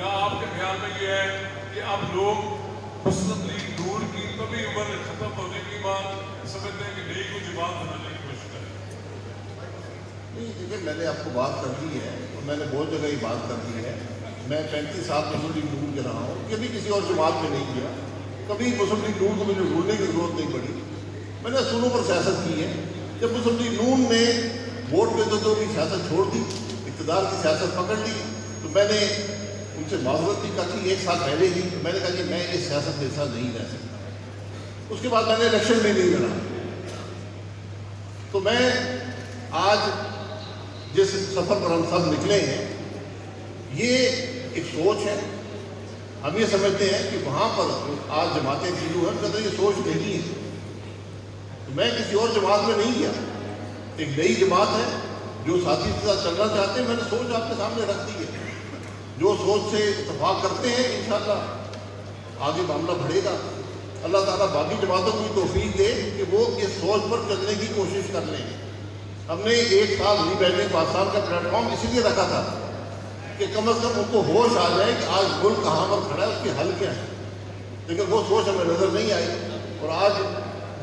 کیا آپ کے خیال میں یہ ہے کہ اب لوگ مسلم لیگ نور کی کبھی عمر ختم ہونے کے بعد سمجھتے ہیں کہ نئی کوئی جماعت بنانے کی کوشش کریں؟ نہیں دیکھیے، میں نے آپ کو بات کر دی ہے اور میں نے بہت جگہ ہی بات کر دی ہے. میں 35 سال مسلم لیگ نور کے رہا ہوں، کبھی کسی اور جماعت میں نہیں گیا. کبھی مسلم لیگ نور کو مجھے ڈھونڈنے کی ضرورت نہیں پڑی. میں نے اصولوں پر سیاست کی ہے. جب مسلم لیگ نور نے ووٹ پہ تو کی سیاست چھوڑ دی، اقتدار کی سیاست پکڑ لی، تو میں نے ان سے معذرت بھی کی 1 سال پہلے ہی. میں نے کہا کہ میں اس سیاست میں حصہ نہیں رہ سکتا. اس کے بعد میں نے الیکشن میں نہیں لڑا. تو میں آج جس سفر پر ہم سب نکلے ہیں، یہ ایک سوچ ہے. ہم یہ سمجھتے ہیں کہ وہاں پر آج جماعتیں شروع ہیں، کہتے ہیں یہ سوچ نہیں ہے. تو میں کسی اور جماعت میں نہیں گیا. ایک نئی جماعت ہے جو ساتھی کے ساتھ چلنا چاہتے ہیں. میں نے سوچ آپ کے سامنے رکھ دی ہے. جو سوچ سے اتفاق کرتے ہیں انشاءاللہ آگے معاملہ بڑھے گا. اللہ تعالیٰ باقی جماعتوں کو بھی توفیق دے کہ وہ اس سوچ پر چلنے کی کوشش کر لیں. ہم نے 1 سال ری بینڈنگ پاکستان کا پلیٹ فارم اسی لیے رکھا تھا کہ کم از کم ان کو ہوش آ جائے کہ آج ملک کہاں پر کھڑا ہے، اس کے حل کیا ہے. لیکن وہ سوچ ہمیں نظر نہیں آئی اور آج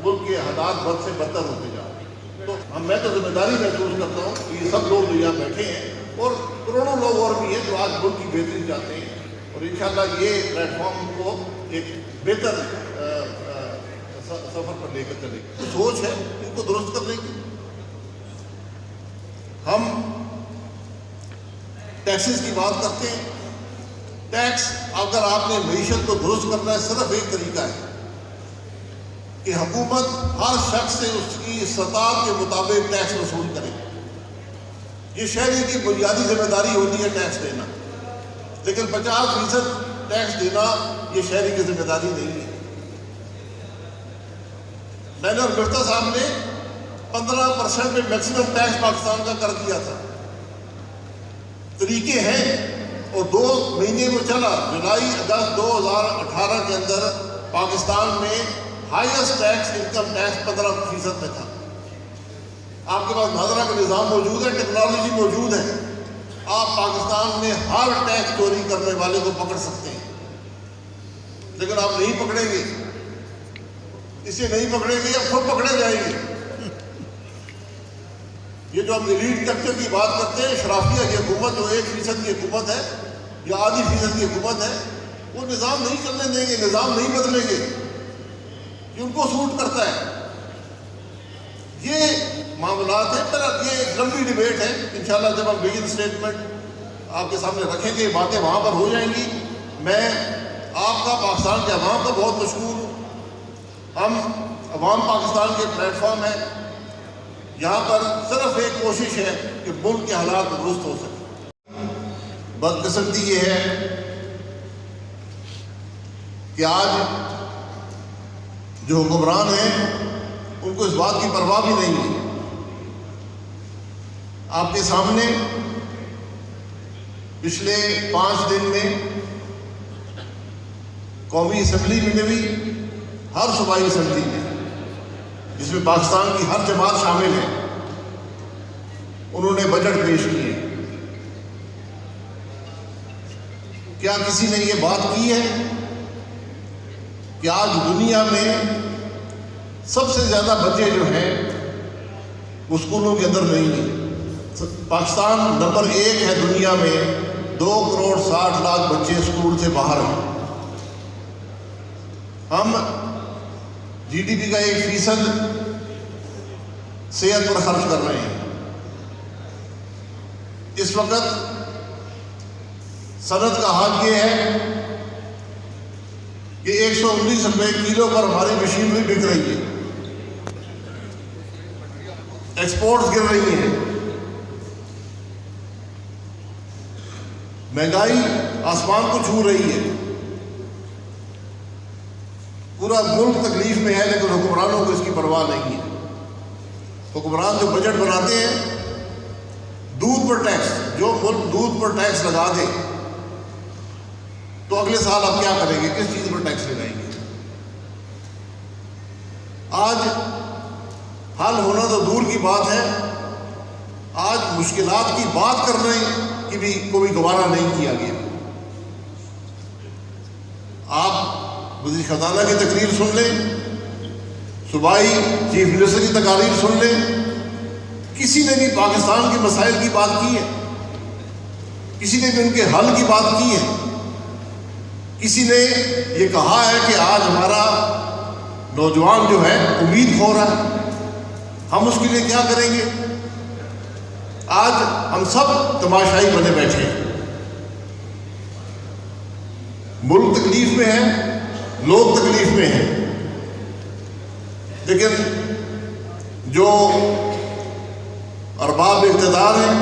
ملک کے حالات بد سے بدتر ہوتے جا رہے ہیں. تو میں تو ذمہ داری محسوس کرتا ہوں کہ یہ سب لوگ جو یہاں بیٹھے ہیں اور کروڑوں لوگ اور بھی ہیں جو آج ملک کی بہتری چاہتے ہیں، اور انشاءاللہ یہ پلیٹ فارم کو ایک بہتر سفر پر لے کر چلے گی. سوچ ہے ان کو درست کرنے کی. ہم ٹیکسز کی بات کرتے ہیں. ٹیکس اگر آپ نے معیشت کو درست کرنا ہے، صرف ایک طریقہ ہے کہ حکومت ہر شخص سے اس کی استطاعت کے مطابق ٹیکس وصول کرے. یہ شہری کی بنیادی ذمہ داری ہوتی ہے ٹیکس دینا، لیکن 50% ٹیکس دینا یہ شہری کی ذمہ داری نہیں ہے. میں نے اور مرتا صاحب نے 15% پہ میکسیمم ٹیکس پاکستان کا کر دیا تھا. طریقے ہیں اور 2 مہینے میں چلا. جولائی اگست 2018 کے اندر پاکستان میں ہائیسٹ ٹیکس انکم ٹیکس 15% میں تھا. آپ کے پاس محاذرہ کا نظام موجود ہے، ٹیکنالوجی موجود ہے. آپ پاکستان میں ہر ٹیکس چوری کرنے والے کو پکڑ سکتے ہیں، لیکن آپ نہیں پکڑیں گے. اسے نہیں پکڑیں گے یا خود پکڑے جائیں گے. یہ جو ہم ایلیٹ کلچر کی بات کرتے ہیں، شرافیہ کی حکومت جو 1% کی حکومت ہے یا آدھی فیصد کی حکومت ہے، وہ نظام نہیں چلنے دیں گے، نظام نہیں بدلیں گے. یہ ان کو سوٹ کرتا ہے. یہ معاملات ہیں. یہ لمبی ڈیبیٹ ہے. انشاءاللہ جب ہم ویژن اسٹیٹمنٹ آپ کے سامنے رکھیں گے، باتیں وہاں پر ہو جائیں گی. میں آپ کا، پاکستان کے عوام کا بہت مشکور ہوں. ہم عوام پاکستان کے پلیٹ فارم ہیں. یہاں پر صرف ایک کوشش ہے کہ ملک کے حالات درست ہو سکے. بدقسمتی یہ ہے کہ آج جو حکمران ہیں ان کو اس بات کی پرواہ بھی نہیں ہے. آپ کے سامنے پچھلے 5 دن میں قومی اسمبلی میں بھی، ہر صوبائی اسمبلی میں جس میں پاکستان کی ہر جماعت شامل ہے، انہوں نے بجٹ پیش کیے. کیا کسی نے یہ بات کی ہے کہ آج دنیا میں سب سے زیادہ بچے جو ہیں وہ اسکولوں کے اندر نہیں ہیں؟ پاکستان نمبر 1 ہے دنیا میں. 2.60 کروڑ بچے اسکول سے باہر ہیں. ہم جی ڈی پی کا 1% صحت پر خرچ کر رہے ہیں. اس وقت صنعت کا حال یہ ہے کہ 119 روپے کلو پر ہماری مشینری بک رہی ہے. ایکسپورٹس گر رہی ہیں. مہنگائی آسمان کو چھو رہی ہے. پورا ملک تکلیف میں ہے، لیکن حکمرانوں کو اس کی پرواہ نہیں ہے. حکمران جو بجٹ بناتے ہیں، دودھ پر ٹیکس، جو ملک دودھ پر ٹیکس لگا دے تو اگلے سال آپ کیا کریں گے، کس چیز پر ٹیکس لگائیں گے؟ آج حل ہونا تو دور کی بات ہے، آج مشکلات کی بات کرنے کی بھی کوئی گوارا نہیں کیا گیا. وزیر خزانہ کی تقریر سن لیں، صوبائی چیف منسٹر کی تقاریر سن لیں، کسی نے بھی پاکستان کے مسائل کی بات کی ہے؟ کسی نے بھی ان کے حل کی بات کی ہے؟ کسی نے یہ کہا ہے کہ آج ہمارا نوجوان جو ہے امید کھو رہا ہے، ہم اس کے لیے کیا کریں گے؟ آج ہم سب تماشائی بنے بیٹھے ہیں، ملک تکلیف میں ہے، لوگ تکلیف میں ہیں، لیکن جو ارباب اقتدار ہیں،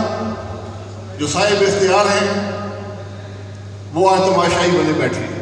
جو صاحب اختیار ہیں، وہ آج تماشائی بنے بیٹھے ہیں۔